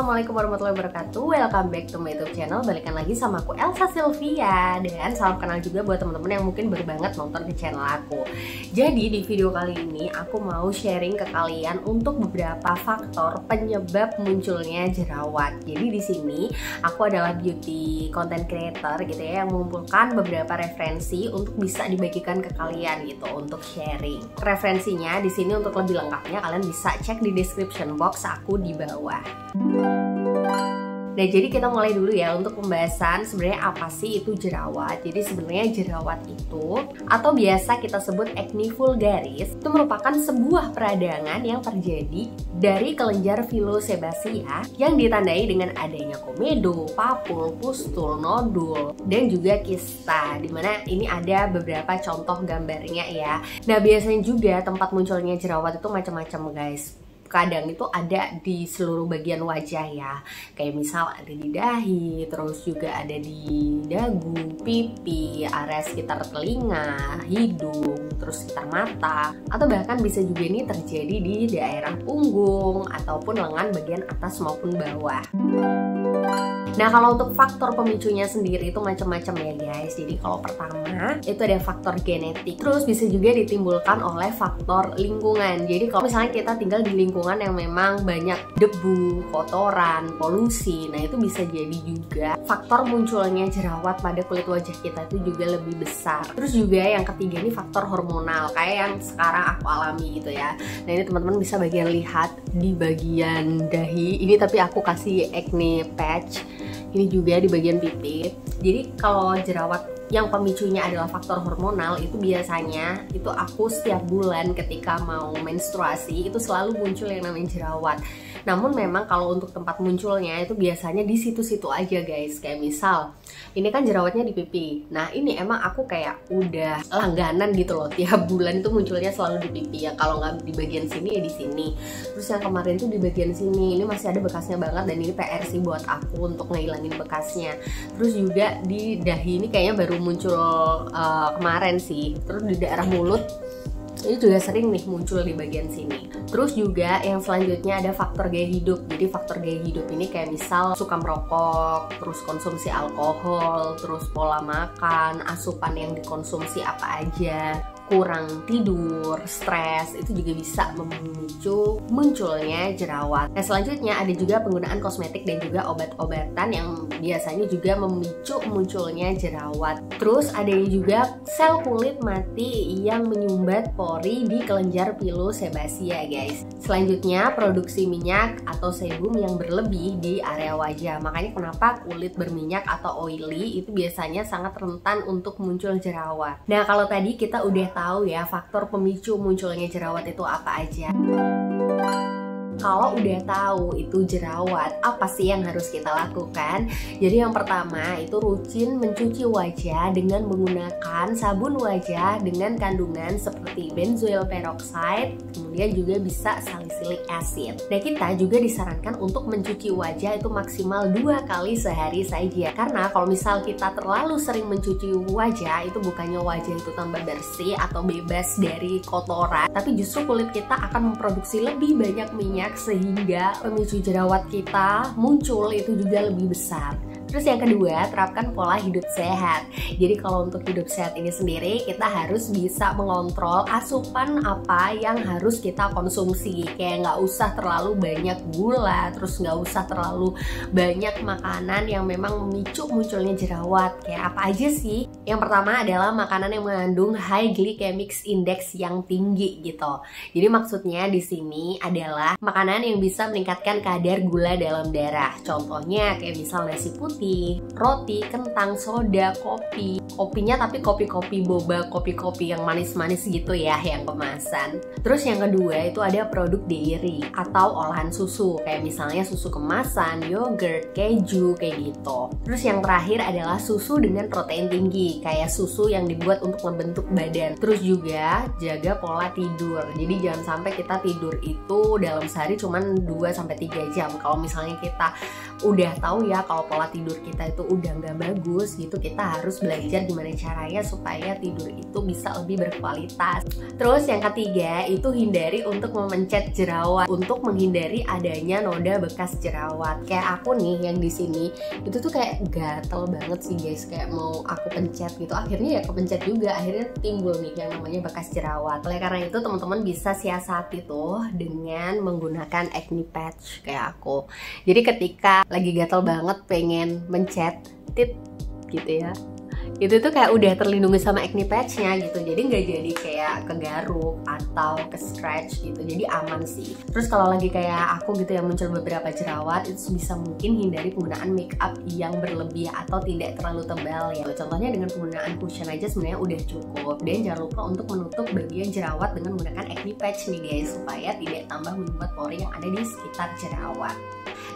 assalamualaikum warahmatullahi wabarakatuh. Welcome back to my YouTube channel. Balikan lagi sama aku Elsa Sylvia. Dan salam kenal juga buat teman-teman yang mungkin baru banget nonton ke channel aku. Jadi di video kali ini aku mau sharing ke kalian untuk beberapa faktor penyebab munculnya jerawat. Jadi di sini aku adalah beauty content creator gitu ya, yang mengumpulkan beberapa referensi untuk bisa dibagikan ke kalian gitu untuk sharing. Referensinya di sini untuk lebih lengkapnya kalian bisa cek di description box aku di bawah. Nah, jadi kita mulai dulu ya untuk pembahasan sebenarnya apa sih itu jerawat. Jadi sebenarnya jerawat itu atau biasa kita sebut acne vulgaris itu merupakan sebuah peradangan yang terjadi dari kelenjar villosebacea yang ditandai dengan adanya komedo, papul, pustul, nodul, dan juga kista. Dimana ini ada beberapa contoh gambarnya ya. Nah, biasanya juga tempat munculnya jerawat itu macam-macam guys. Kadang itu ada di seluruh bagian wajah ya, kayak misal ada di dahi, terus juga ada di dagu, pipi, area sekitar telinga, hidung, terus sekitar mata, atau bahkan bisa juga ini terjadi di daerah punggung ataupun lengan bagian atas maupun bawah. Nah, kalau untuk faktor pemicunya sendiri itu macam-macam ya guys. Jadi kalau pertama itu ada faktor genetik, terus bisa juga ditimbulkan oleh faktor lingkungan. Jadi kalau misalnya kita tinggal di lingkungan yang memang banyak debu, kotoran, polusi, nah itu bisa jadi juga faktor munculnya jerawat pada kulit wajah kita itu juga lebih besar. Terus juga yang ketiga ini faktor hormonal, kayak yang sekarang aku alami gitu ya. Nah, ini teman-teman bisa bagian lihat di bagian dahi ini, tapi aku kasih acne patch. Ini juga di bagian pipi. Jadi kalau jerawat yang pemicunya adalah faktor hormonal, itu biasanya itu aku setiap bulan ketika mau menstruasi itu selalu muncul yang namanya jerawat. Namun memang kalau untuk tempat munculnya itu biasanya di situ-situ aja guys. Kayak misal ini kan jerawatnya di pipi. Nah, ini emang aku kayak udah langganan gitu loh, tiap bulan itu munculnya selalu di pipi ya. Kalau nggak di bagian sini ya di sini. Terus yang kemarin tuh di bagian sini, ini masih ada bekasnya banget dan ini PR sih buat aku untuk ngehilangin bekasnya. Terus juga di dahi ini kayaknya baru muncul kemarin sih. Terus di daerah mulut ini juga sering nih muncul di bagian sini. Terus juga yang selanjutnya ada faktor gaya hidup. Jadi faktor gaya hidup ini kayak misal suka merokok, terus konsumsi alkohol, terus pola makan, asupan yang dikonsumsi apa aja, kurang tidur, stres, itu juga bisa memicu munculnya jerawat. Nah, selanjutnya ada juga penggunaan kosmetik dan juga obat-obatan yang biasanya juga memicu munculnya jerawat. Terus ada juga sel kulit mati yang menyumbat pori di kelenjar villosebacea guys. Selanjutnya produksi minyak atau sebum yang berlebih di area wajah. Makanya kenapa kulit berminyak atau oily itu biasanya sangat rentan untuk muncul jerawat. Nah, kalau tadi kita udah tahu ya faktor pemicu munculnya jerawat itu apa aja. Kalau udah tahu itu jerawat, apa sih yang harus kita lakukan? Jadi yang pertama itu rutin mencuci wajah dengan menggunakan sabun wajah dengan kandungan seperti benzoyl peroxide, kemudian juga bisa salicylic acid. Nah, kita juga disarankan untuk mencuci wajah itu maksimal 2 kali sehari saja. Karena kalau misal kita terlalu sering mencuci wajah, itu bukannya wajah itu tambah bersih atau bebas dari kotoran, tapi justru kulit kita akan memproduksi lebih banyak minyak sehingga pemicu jerawat kita muncul itu juga lebih besar. Terus yang kedua, terapkan pola hidup sehat. Jadi kalau untuk hidup sehat ini sendiri, kita harus bisa mengontrol asupan apa yang harus kita konsumsi. Kayak nggak usah terlalu banyak gula, terus nggak usah terlalu banyak makanan yang memang memicu munculnya jerawat. Kayak apa aja sih? Yang pertama adalah makanan yang mengandung high glycemic index yang tinggi gitu. Jadi maksudnya di sini adalah makanan yang bisa meningkatkan kadar gula dalam darah. Contohnya kayak misal nasi putih, roti, kentang, soda, kopi. Kopinya tapi kopi-kopi boba, kopi-kopi yang manis-manis gitu ya, yang kemasan. Terus yang kedua itu ada produk dairy atau olahan susu, kayak misalnya susu kemasan, yogurt, keju, kayak gitu. Terus yang terakhir adalah susu dengan protein tinggi, kayak susu yang dibuat untuk membentuk badan. Terus juga jaga pola tidur. Jadi jangan sampai kita tidur itu dalam sehari cuman 2-3 jam. Kalau misalnya kita udah tahu ya kalau pola tidur tidur kita itu udah nggak bagus gitu, kita harus belajar gimana caranya supaya tidur itu bisa lebih berkualitas. Terus yang ketiga itu hindari untuk memencet jerawat, untuk menghindari adanya noda bekas jerawat. Kayak aku nih yang di sini itu tuh kayak gatel banget sih guys, kayak mau aku pencet gitu, akhirnya ya kepencet juga, akhirnya timbul nih yang namanya bekas jerawat. Oleh karena itu teman-teman bisa siasati tuh dengan menggunakan acne patch kayak aku. Jadi ketika lagi gatel banget pengen mencet tit gitu ya, itu tuh kayak udah terlindungi sama acne patch-nya gitu, jadi nggak jadi kayak kegaruk atau ke scratch gitu, jadi aman sih. Terus kalau lagi kayak aku gitu yang muncul beberapa jerawat, itu bisa mungkin hindari penggunaan make up yang berlebih atau tidak terlalu tebal ya. Contohnya dengan penggunaan cushion aja sebenarnya udah cukup. Dan jangan lupa untuk menutup bagian jerawat dengan menggunakan acne patch nih guys, supaya tidak tambah membuat pori yang ada di sekitar jerawat.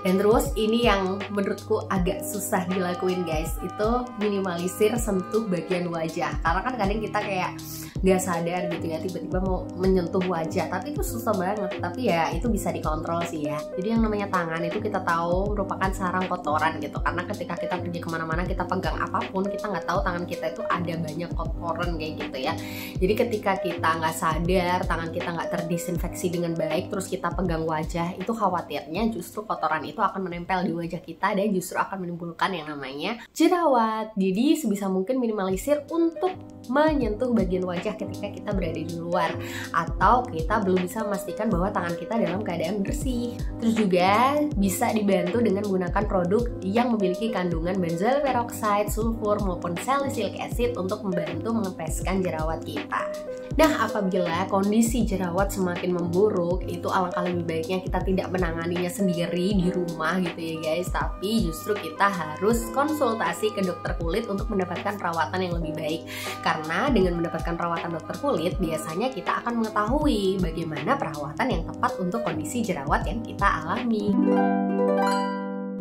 Dan terus ini yang menurutku agak susah dilakuin guys, itu minimalisir sentuh bagian wajah. Karena kan kadang kita kayak nggak sadar gitu ya, tiba-tiba mau menyentuh wajah, tapi itu susah banget. Tapi ya itu bisa dikontrol sih ya. Jadi yang namanya tangan itu kita tahu merupakan sarang kotoran gitu, karena ketika kita pergi kemana-mana kita pegang apapun, kita nggak tahu tangan kita itu ada banyak kotoran kayak gitu ya. Jadi ketika kita nggak sadar, tangan kita nggak terdisinfeksi dengan baik, terus kita pegang wajah, itu khawatirnya justru kotoran itu akan menempel di wajah kita dan justru akan menimbulkan yang namanya jerawat. Jadi sebisa mungkin minimalisir untuk menyentuh bagian wajah ketika kita berada di luar atau kita belum bisa memastikan bahwa tangan kita dalam keadaan bersih. Terus juga bisa dibantu dengan menggunakan produk yang memiliki kandungan benzoyl peroxide, sulfur maupun salicylic acid untuk membantu mengempeskan jerawat kita. Nah, apabila kondisi jerawat semakin memburuk, itu alangkah lebih baiknya kita tidak menanganinya sendiri di rumah gitu ya guys, tapi justru kita harus konsultasi ke dokter kulit untuk mendapatkan perawatan yang lebih baik. Karena dengan mendapatkan perawatan dokter kulit, biasanya kita akan mengetahui bagaimana perawatan yang tepat untuk kondisi jerawat yang kita alami.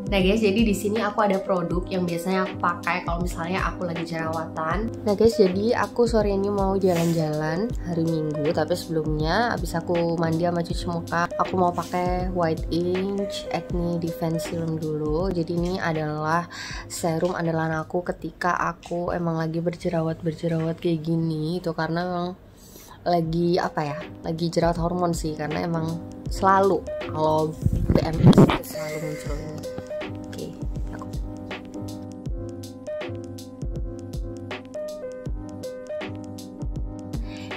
Nah guys, jadi di sini aku ada produk yang biasanya aku pakai kalau misalnya aku lagi jerawatan. Nah guys, jadi aku sore ini mau jalan-jalan hari Minggu, tapi sebelumnya abis aku mandi sama cuci muka, aku mau pakai White Inch Acne Defense Serum dulu. Jadi ini adalah serum andalan aku ketika aku emang lagi berjerawat kayak gini. Itu karena emang lagi apa ya, lagi jerawat hormon sih, karena emang selalu kalau PMS itu selalu muncul.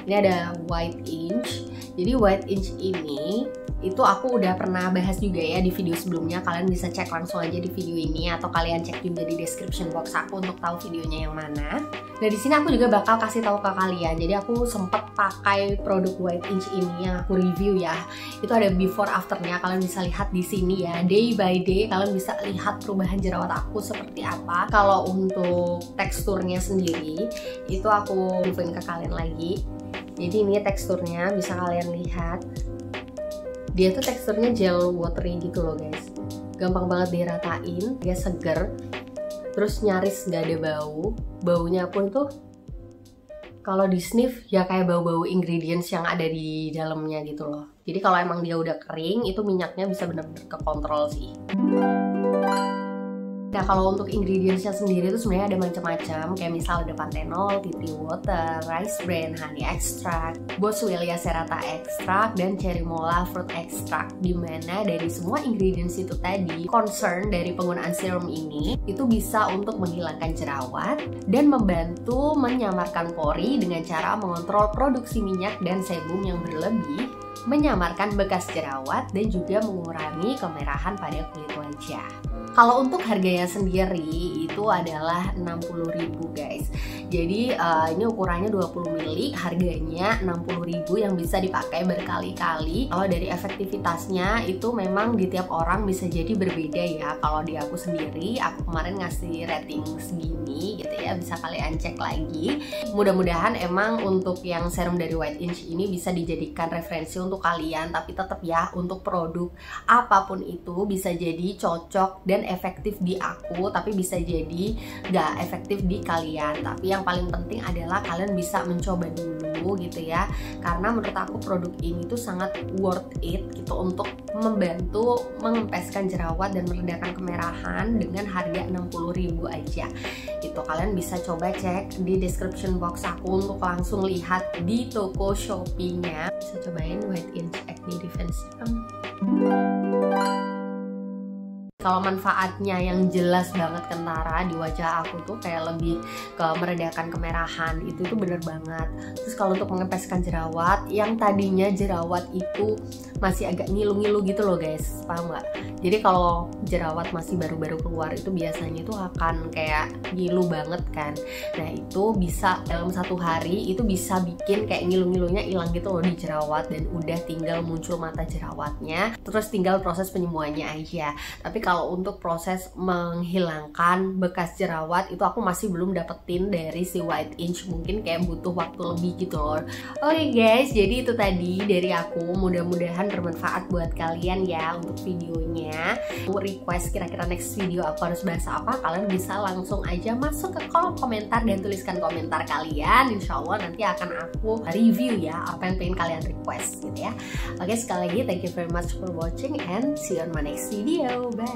Ini ada White Inch. Jadi White Inch ini itu aku udah pernah bahas juga ya di video sebelumnya. Kalian bisa cek langsung aja di video ini atau kalian cek juga di description box aku untuk tahu videonya yang mana. Nah di sini aku juga bakal kasih tahu ke kalian. Jadi aku sempet pakai produk White Inch ini yang aku review ya. Itu ada before afternya, kalian bisa lihat di sini ya. Day by day kalian bisa lihat perubahan jerawat aku seperti apa. Kalau untuk teksturnya sendiri itu aku infoin ke kalian lagi. Jadi ini teksturnya bisa kalian lihat. Dia tuh teksturnya gel watery gitu loh guys. Gampang banget diratain, dia seger. Terus nyaris gak ada bau. Baunya pun tuh kalau di sniff ya kayak bau-bau ingredients yang ada di dalamnya gitu loh. Jadi kalau emang dia udah kering, itu minyaknya bisa bener-bener kekontrol sih. Nah kalau untuk ingredientsnya sendiri itu sebenarnya ada macam-macam, kayak misal ada panthenol, tea tree water, rice bran, honey extract, boswellia serrata extract, dan cherry mola fruit extract. Dimana dari semua ingredients itu tadi, concern dari penggunaan serum ini itu bisa untuk menghilangkan jerawat dan membantu menyamarkan pori dengan cara mengontrol produksi minyak dan sebum yang berlebih, menyamarkan bekas jerawat, dan juga mengurangi kemerahan pada kulit wajah. Kalau untuk harganya sendiri itu adalah 60.000 guys. Jadi ini ukurannya 20 ml, harganya 60.000 yang bisa dipakai berkali-kali. Kalau dari efektivitasnya itu memang di tiap orang bisa jadi berbeda ya. Kalau di aku sendiri, aku kemarin ngasih rating segini gitu ya, bisa kalian cek lagi. Mudah-mudahan emang untuk yang serum dari White Inch ini bisa dijadikan referensi untuk kalian. Tapi tetap ya, untuk produk apapun itu bisa jadi cocok dan efektif di aku, tapi bisa jadi nggak efektif di kalian. Tapi yang paling penting adalah kalian bisa mencoba dulu aku gitu ya, karena menurut aku produk ini tuh sangat worth it gitu untuk membantu mengempeskan jerawat dan meredakan kemerahan dengan harga 60.000 aja gitu. Kalian bisa coba cek di description box aku untuk langsung lihat di toko Shopee-nya. Bisa cobain White Inch Acne Defense Serum. Kalau manfaatnya yang jelas banget kentara di wajah aku tuh kayak lebih ke meredakan kemerahan, itu tuh bener banget. Terus kalau untuk mengempeskan jerawat, yang tadinya jerawat itu masih agak ngilu-ngilu gitu loh guys, paham nggak? Jadi kalau jerawat masih baru-baru keluar itu biasanya tuh akan kayak ngilu banget kan. Nah itu bisa dalam 1 hari itu bisa bikin kayak ngilu-ngilunya hilang gitu loh di jerawat, dan udah tinggal muncul mata jerawatnya, terus tinggal proses penyembuhannya aja. Tapi kalau untuk proses menghilangkan bekas jerawat itu aku masih belum dapetin dari si White Inch, mungkin kayak butuh waktu lebih gitu loh. Oke guys, jadi itu tadi dari aku, mudah-mudahan bermanfaat buat kalian ya untuk videonya. Mau request kira-kira next video aku harus bahas apa, kalian bisa langsung aja masuk ke kolom komentar dan tuliskan komentar kalian. Insya Allah nanti akan aku review ya apa yang pengen kalian request gitu ya. Oke, sekali lagi thank you very much for watching and see you on my next video. Bye.